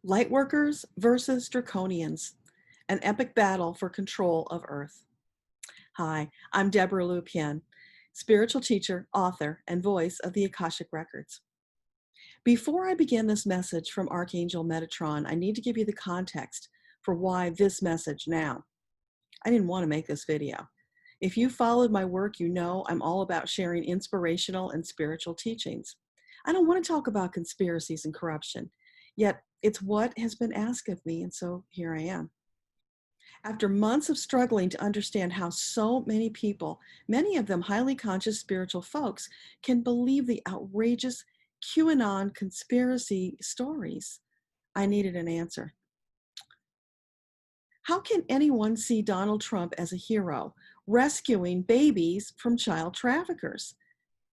Lightworkers versus Draconians, an epic battle for control of Earth. Hi, I'm Debbra Lupien, spiritual teacher, author, and voice of the Akashic Records. Before I begin this message from Archangel Metatron, I need to give you the context for why this message now. I didn't want to make this video. If you followed my work, you know I'm all about sharing inspirational and spiritual teachings. I don't want to talk about conspiracies and corruption, yet it's what has been asked of me, and so here I am. After months of struggling to understand how so many people, many of them highly conscious spiritual folks, can believe the outrageous QAnon conspiracy stories, I needed an answer. How can anyone see Donald Trump as a hero, rescuing babies from child traffickers?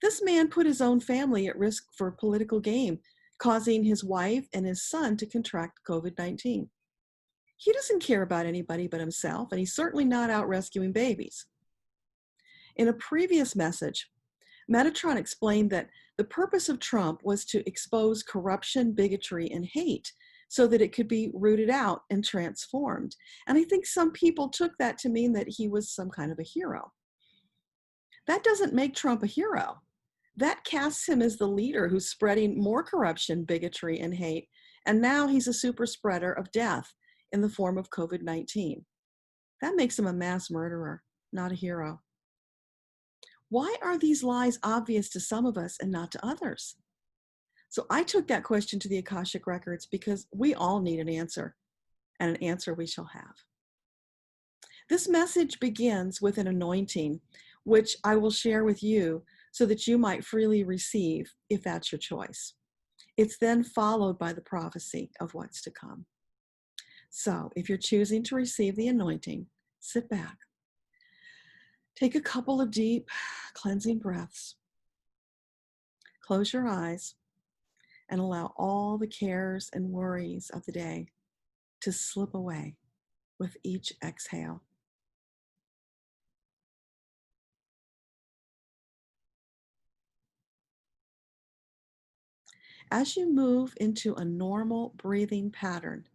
This man put his own family at risk for political gain, causing his wife and his son to contract COVID-19. He doesn't care about anybody but himself, and he's certainly not out rescuing babies. In a previous message, Metatron explained that the purpose of Trump was to expose corruption, bigotry, and hate so that it could be rooted out and transformed. And I think some people took that to mean that he was some kind of a hero. That doesn't make Trump a hero. That casts him as the leader who's spreading more corruption, bigotry, and hate. And now he's a super spreader of death in the form of COVID-19. That makes him a mass murderer, not a hero. Why are these lies obvious to some of us and not to others? So I took that question to the Akashic Records because we all need an answer, and an answer we shall have. This message begins with an anointing, which I will share with you so that you might freely receive if that's your choice. It's then followed by the prophecy of what's to come. So if you're choosing to receive the anointing, sit back. Take a couple of deep cleansing breaths. Close your eyes and allow all the cares and worries of the day to slip away with each exhale. As you move into a normal breathing pattern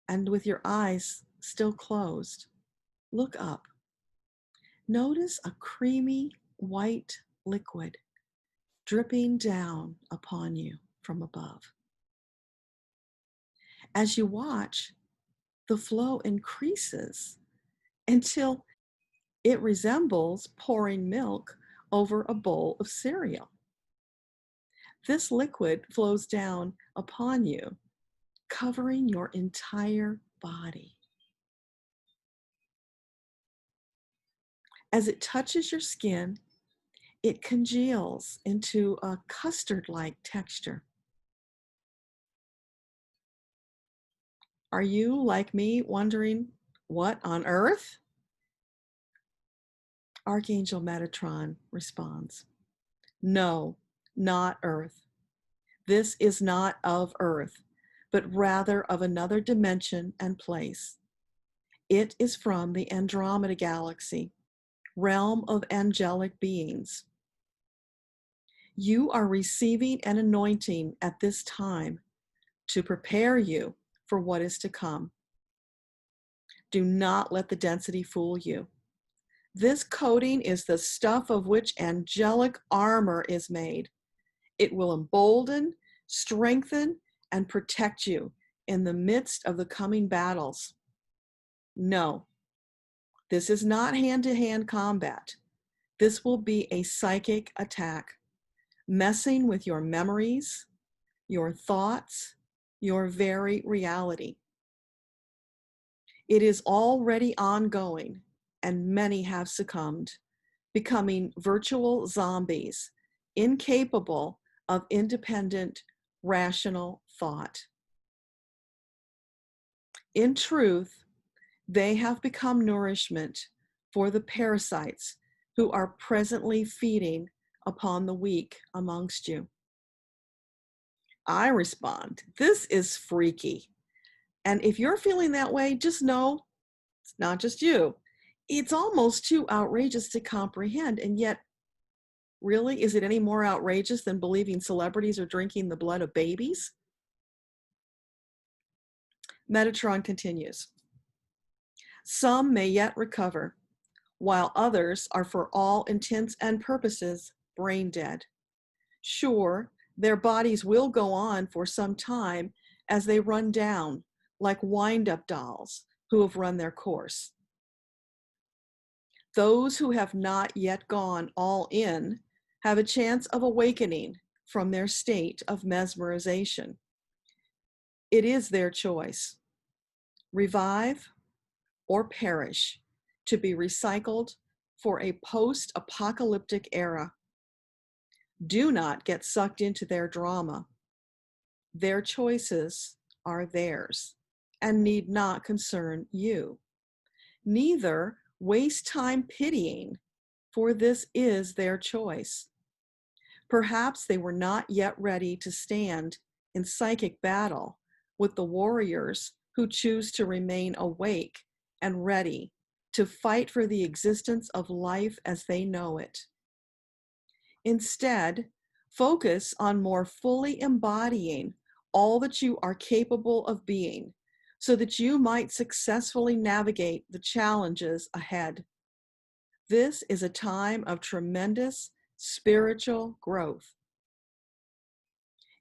and with your eyes still closed, look up. Notice a creamy white liquid dripping down upon you from above. As you watch, the flow increases until it resembles pouring milk over a bowl of cereal. This liquid flows down upon you, covering your entire body. As it touches your skin, it congeals into a custard-like texture. Are you, like me, wondering, what on earth? Archangel Metatron responds, no, not Earth. This is not of Earth, but rather of another dimension and place. It is from the Andromeda Galaxy, realm of angelic beings. You are receiving an anointing at this time to prepare you for what is to come. Do not let the density fool you. This coating is the stuff of which angelic armor is made. It will embolden, strengthen, and protect you in the midst of the coming battles. No, this is not hand-to-hand combat. This will be a psychic attack, messing with your memories, your thoughts, your very reality. It is already ongoing, and many have succumbed, becoming virtual zombies, incapable of independent, rational thought. In truth, they have become nourishment for the parasites who are presently feeding upon the weak amongst you. I respond, this is freaky. And if you're feeling that way, just know it's not just you. It's almost too outrageous to comprehend. And yet, really, is it any more outrageous than believing celebrities are drinking the blood of babies? Metatron continues. Some may yet recover, while others are for all intents and purposes brain dead. Sure, their bodies will go on for some time as they run down, like wind-up dolls who have run their course. Those who have not yet gone all in have a chance of awakening from their state of mesmerization. It is their choice. Revive or perish, to be recycled for a post-apocalyptic era. Do not get sucked into their drama. Their choices are theirs and need not concern you. Neither waste time pitying, for this is their choice. Perhaps they were not yet ready to stand in psychic battle with the warriors who choose to remain awake and ready to fight for the existence of life as they know it. Instead, focus on more fully embodying all that you are capable of being so that you might successfully navigate the challenges ahead. This is a time of tremendous spiritual growth.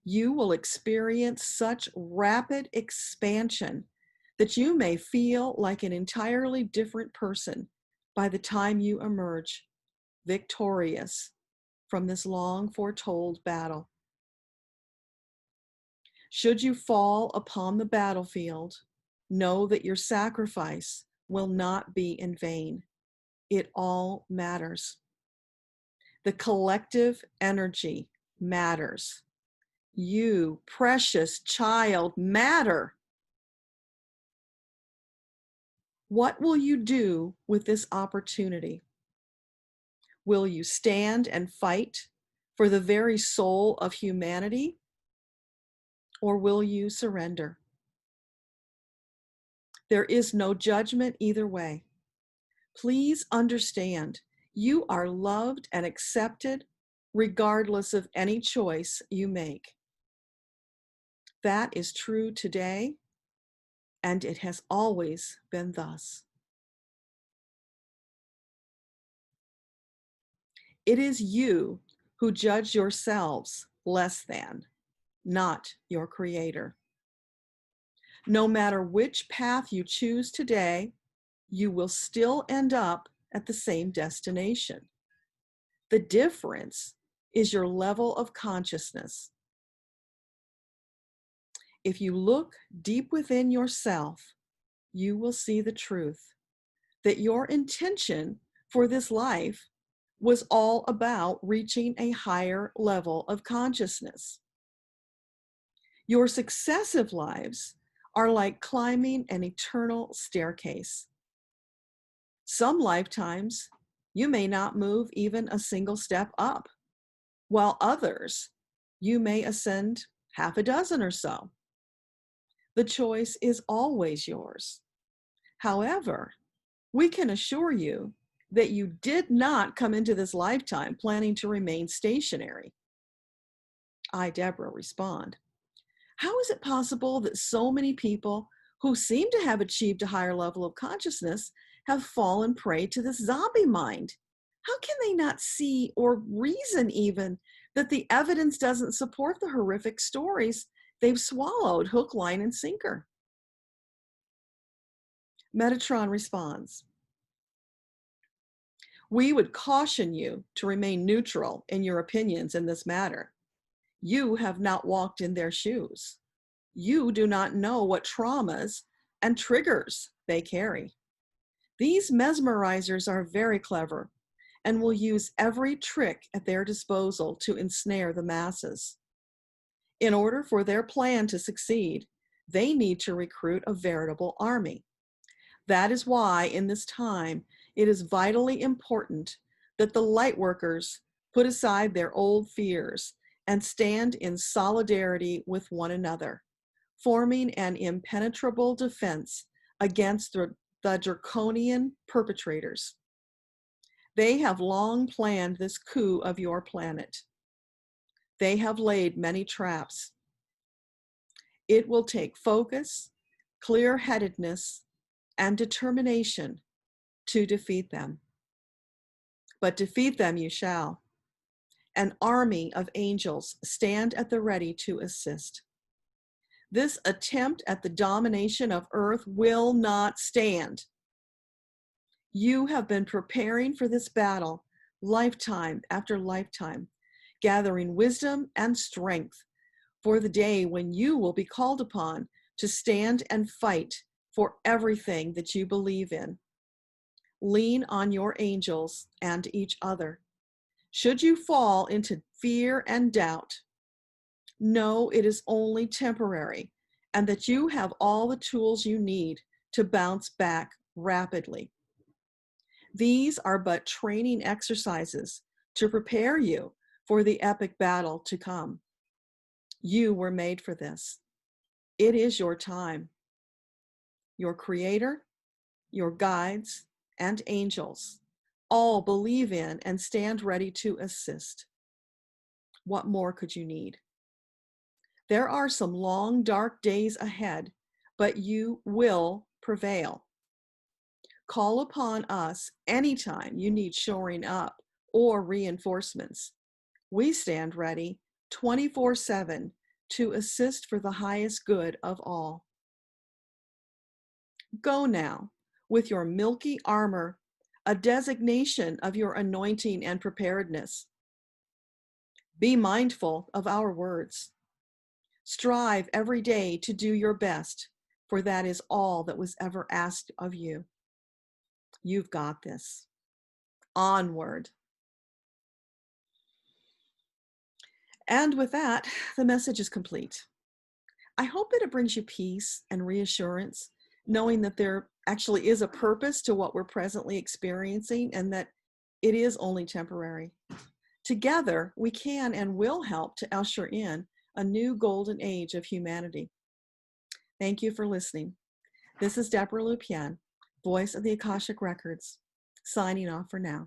You will experience such rapid expansion that you may feel like an entirely different person by the time you emerge victorious from this long foretold battle. Should you fall upon the battlefield, know that your sacrifice will not be in vain. It all matters. The collective energy matters. You, precious child, matter. What will you do with this opportunity? Will you stand and fight for the very soul of humanity? Or will you surrender? There is no judgment either way. Please understand, you are loved and accepted regardless of any choice you make. That is true today, and it has always been thus. It is you who judge yourselves less than, not your Creator. No matter which path you choose today, you will still end up at the same destination. The difference is your level of consciousness. If you look deep within yourself, you will see the truth that your intention for this life was all about reaching a higher level of consciousness. Your successive lives are like climbing an eternal staircase. Some lifetimes, you may not move even a single step up, while others, you may ascend half a dozen or so. The choice is always yours. However, we can assure you that you did not come into this lifetime planning to remain stationary. I, Deborah, respond. How is it possible that so many people who seem to have achieved a higher level of consciousness have fallen prey to this zombie mind? How can they not see or reason even that the evidence doesn't support the horrific stories they've swallowed hook, line, and sinker? Metatron responds, we would caution you to remain neutral in your opinions in this matter. You have not walked in their shoes. You do not know what traumas and triggers they carry. These mesmerizers are very clever and will use every trick at their disposal to ensnare the masses. In order for their plan to succeed, they need to recruit a veritable army. That is why in this time, it is vitally important that the Lightworkers put aside their old fears and stand in solidarity with one another, forming an impenetrable defense against the Draconian perpetrators. They have long planned this coup of your planet. They have laid many traps. It will take focus clear-headedness, and determination to defeat them. But defeat them you shall. An army of angels stand at the ready to assist. This attempt at the domination of earth will not stand. You have been preparing for this battle lifetime after lifetime, gathering wisdom and strength for the day when you will be called upon to stand and fight for everything that you believe in. Lean on your angels and each other. Should you fall into fear and doubt, know it is only temporary and that you have all the tools you need to bounce back rapidly. These are but training exercises to prepare you for the epic battle to come. You were made for this. It is your time. Your Creator, your guides, and angels all believe in and stand ready to assist. What more could you need? There are some long, dark days ahead, but you will prevail. Call upon us anytime you need shoring up or reinforcements. We stand ready 24/7 to assist for the highest good of all. Go now with your milky armor, a designation of your anointing and preparedness. Be mindful of our words. Strive every day to do your best, for that is all that was ever asked of you. You've got this. Onward. And with that, the message is complete. I hope that it brings you peace and reassurance, knowing that there actually is a purpose to what we're presently experiencing and that it is only temporary. Together, we can and will help to usher in a new golden age of humanity. Thank you for listening. This is Debbra Lupien, voice of the Akashic Records, signing off for now.